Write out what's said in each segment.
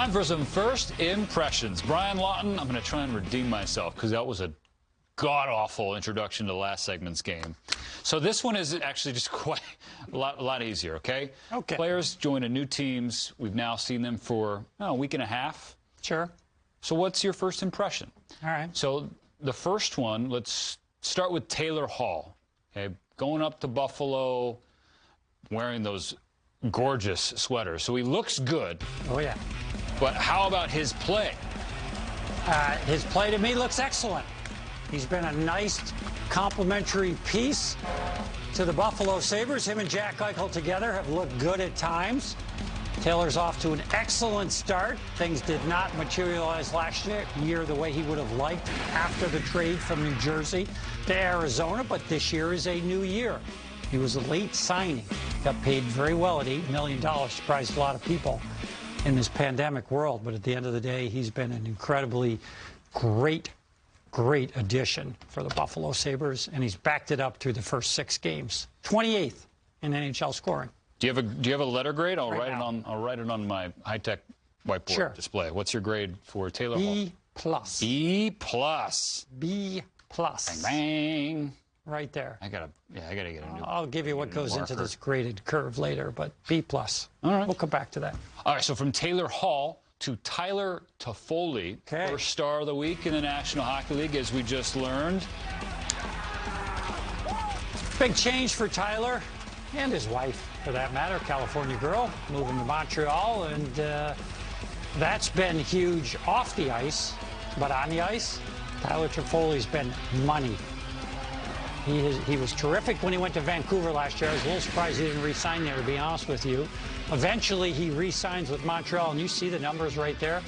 Time for some first impressions. Brian Lawton, I'm going to try and redeem myself because that was a god-awful introduction to last segment's game. So this one is actually just quite a lot easier, okay? Okay. Players join a new teams. We've now seen them for a week and a half. Sure. So what's your first impression? All right. So the first one, let's start with Taylor Hall. Okay, going up to Buffalo, wearing those gorgeous sweaters. So he looks good. Oh, yeah. But how about his play? His play to me looks excellent. He's been a nice complementary piece to the Buffalo Sabres. Him and Jack Eichel together have looked good at times. Taylor's off to an excellent start. Things did not materialize last year the way he would have liked after the trade from New Jersey to Arizona, but this year is a new year. He was a late signing. Got paid very well at $8 million. Surprised a lot of people in this pandemic world, but at the end of the day, he's been an incredibly great addition for the Buffalo Sabres, and he's backed it up through the first 6 games. 28th in NHL scoring. Do you have a letter grade? I'll Right write it on my high-tech whiteboard display. What's your grade for Taylor Hall? B+. B+. B+. Bang, bang. Right there. I gotta get a new. I'll give you what goes into this graded curve later, but B+. All right. We'll come back to that. All right, so from Taylor Hall to Tyler Toffoli, Okay. first star of the week in the National Hockey League, as we just learned. Big change for Tyler and his wife, for that matter, California girl, moving to Montreal, and that's been huge off the ice, but on the ice, Tyler Toffoli's been money. He was terrific when he went to Vancouver last year. I was a little surprised he didn't re-sign there, to be honest with you. Eventually, he re-signs with Montreal, and you see the numbers right there.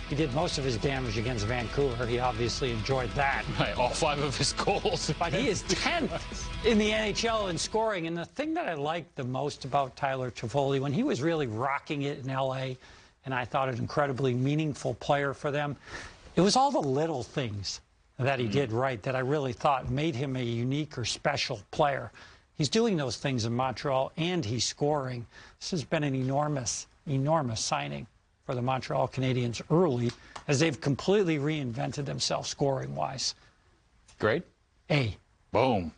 He did most of his damage against Vancouver. He obviously enjoyed that. Right, all 5 of his goals. But he is 10th in the NHL in scoring. And the thing that I liked the most about Tyler Toffoli, when he was really rocking it in L.A., and I thought an incredibly meaningful player for them, it was all the little things that he did right that I really thought made him a unique or special player. He's doing those things in Montreal, and he's scoring. This has been an enormous signing for the Montreal Canadiens early, as they've completely reinvented themselves scoring-wise. Great. A. Boom.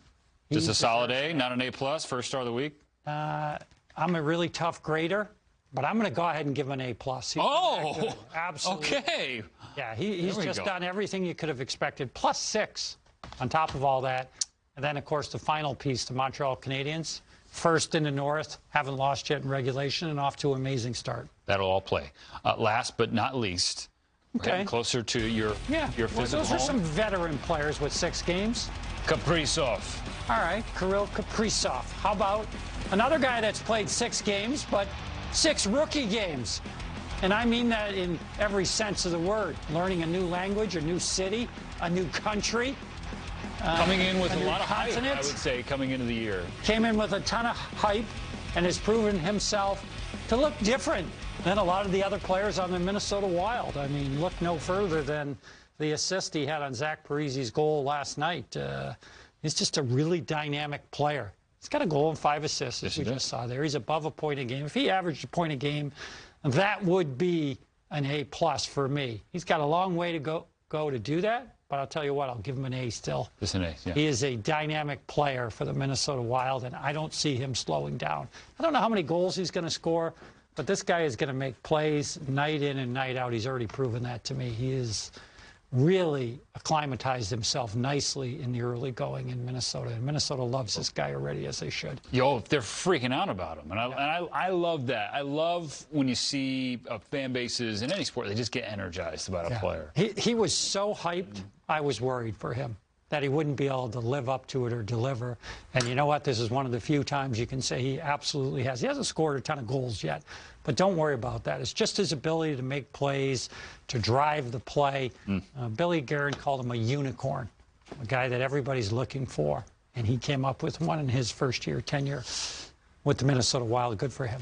Just He's a solid A, not an A+, first star of the week? I'm a really tough grader, but I'm going to go ahead and give him an A+. Oh, absolutely. Okay. Yeah, he's just done everything you could have expected, +6 on top of all that. And then, of course, the final piece, the Montreal Canadiens, first in the North, haven't lost yet in regulation, and off to an amazing start. That'll all play. Last but not least, we're getting closer to your physical those are some veteran players with 6 games. Kaprizov. All right, Kirill Kaprizov. How about another guy that's played 6 games, but 6 rookie games? And I mean that in every sense of the word. Learning a new language, a new city, a new country. Coming in with a lot of hype, continent. I would say, coming into the year. Came in with a ton of hype and has proven himself to look different than a lot of the other players on the Minnesota Wild. I mean, look no further than the assist he had on Zach Parise's goal last night. He's just a really dynamic player. He's got a goal and 5 assists, as we just saw there. He's above a point a game. If he averaged a point a game, that would be an A+ for me. He's got a long way to go to do that, but I'll tell you what, I'll give him an A still. Just an A, yeah. He is a dynamic player for the Minnesota Wild, and I don't see him slowing down. I don't know how many goals he's going to score, but this guy is going to make plays night in and night out. He's already proven that to me. He is really acclimatized himself nicely in the early going in Minnesota. And Minnesota loves this guy already, as they should. Yo, they're freaking out about him. And I love that. I love when you see fan bases in any sport, they just get energized about a player. He was so hyped, I was worried for him that he wouldn't be able to live up to it or deliver. And you know what? This is one of the few times you can say he absolutely has. He hasn't scored a ton of goals yet, but don't worry about that. It's just his ability to make plays, to drive the play. Billy Guerin called him a unicorn, a guy that everybody's looking for. And he came up with one in his first year tenure with the Minnesota Wild. Good for him.